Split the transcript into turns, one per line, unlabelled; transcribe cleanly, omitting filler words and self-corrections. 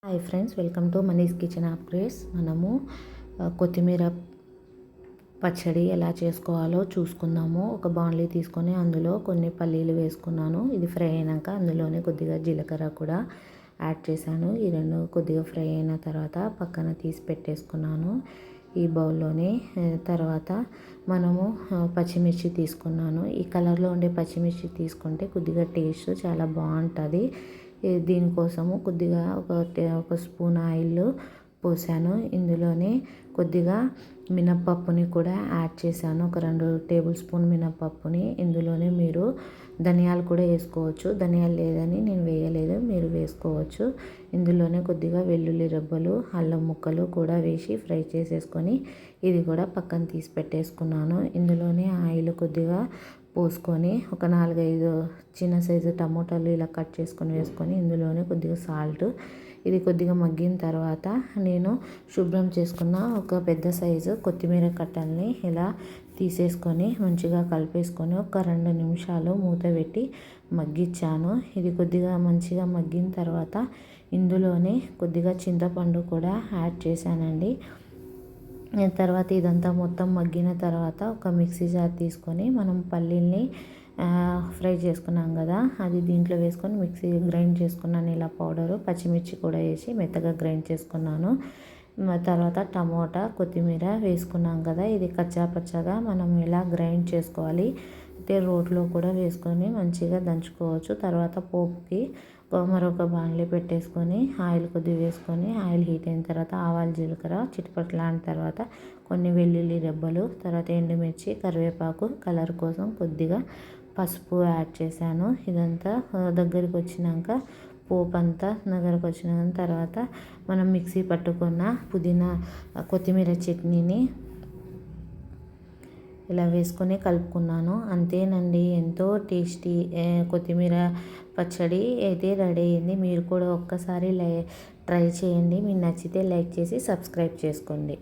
Hi friends, welcome to Mani's kitchen upgrades. మనము కొత్తిమీర పచ్చడి ఎలా చేసుకోవాలో చూసుకుందాము. ఒక బాండ్లీ తీసుకొని అందులో కొన్ని పల్లీలు వేసుకున్నాను. ఇది ఫ్రై అయినాక అందులోనే కొద్దిగా జీలకర్ర కూడా యాడ్ చేశాను. ఈ రెండు కొద్దిగా ఫ్రై అయిన తర్వాత పక్కన తీసి పెట్టేసుకున్నాను ఈ బౌల్లోనే. తర్వాత మనము పచ్చిమిర్చి తీసుకున్నాను. ఈ కలర్లో ఉండే పచ్చిమిర్చి తీసుకుంటే కొద్దిగా టేస్ట్ చాలా బాగుంటుంది. దీనికోసము కొద్దిగా ఒక స్పూన్ ఆయిల్ పోసాను. ఇందులోనే కొద్దిగా మినప్పప్పుని కూడా యాడ్ చేశాను. ఒక 2 టేబుల్ స్పూన్ మినప్పప్పుని. ఇందులోనే మీరు ధనియాలు కూడా వేసుకోవచ్చు. ధనియాలు లేదని నేను వేయలేదు, మీరు వేసుకోవచ్చు. ఇందులోనే కొద్దిగా వెల్లుల్లి రెబ్బలు, అల్లం ముక్కలు కూడా వేసి ఫ్రై చేసేసుకొని ఇది కూడా పక్కన తీసి పెట్టేసుకున్నాను. ఇందులోనే ఆయిల్ కొద్దిగా పోసుకొని ఒక 4-5 చిన్న సైజు టమోటాలు ఇలా కట్ చేసుకొని వేసుకొని ఇందులోనే కొద్దిగా సాల్ట్, ఇది కొద్దిగా మగ్గిన తర్వాత నేను శుభ్రం చేసుకున్న ఒక పెద్ద సైజు కొత్తిమీర కట్టల్ని ఇలా తీసేసుకొని మంచిగా కలిపేసుకొని ఒక 2 నిమిషాలు మూత పెట్టి మగ్గించాను. ఇది కొద్దిగా మంచిగా మగ్గిన తర్వాత ఇందులోనే కొద్దిగా చింతపండు కూడా యాడ్ చేశానండి. తర్వాత ఇదంతా మొత్తం మగ్గిన తర్వాత ఒక మిక్సీ జార్ తీసుకొని మనం పల్లీల్ని ఫ్రై చేసుకున్నాం కదా, అది దీంట్లో వేసుకొని మిక్సీ గ్రైండ్ చేసుకున్నాను. ఇలా పౌడరు, పచ్చిమిర్చి కూడా వేసి మెత్తగా గ్రైండ్ చేసుకున్నాను. తర్వాత టమోటా, కొత్తిమీర వేసుకున్నాం కదా, ఇది కచ్చాపచ్చాగా మనం ఇలా గ్రైండ్ చేసుకోవాలి. అయితే రోట్లో కూడా వేసుకొని మంచిగా దంచుకోవచ్చు. తర్వాత పోపుకి మరొక బాండ్లీ పెట్టేసుకొని ఆయిల్ కొద్దిగా వేసుకొని ఆయిల్ హీట్ అయిన తర్వాత ఆవాలు, జీలకర్ర చిటపట్లాడిన తర్వాత కొన్ని వెల్లుల్లి రెబ్బలు, తర్వాత ఎండుమిర్చి, కరివేపాకు, కలర్ కోసం కొద్దిగా పసుపు యాడ్ చేశాను. ఇదంతా దగ్గరికి వచ్చినాక పోపు అంతా దగ్గరకు వచ్చిన తర్వాత మనం మిక్సీ పట్టుకున్న పుదీనా, కొత్తిమీర చట్నీని ఇలా వేసుకొని కలుపుకున్నాను. అంతేనండి, ఎంతో టేస్టీ కొత్తిమీర పచ్చడి అయితే రెడీ అయింది. మీరు కూడా ఒక్కసారి ట్రై చేయండి. మీకు నచ్చితే లైక్ చేసి సబ్స్క్రైబ్ చేసుకోండి.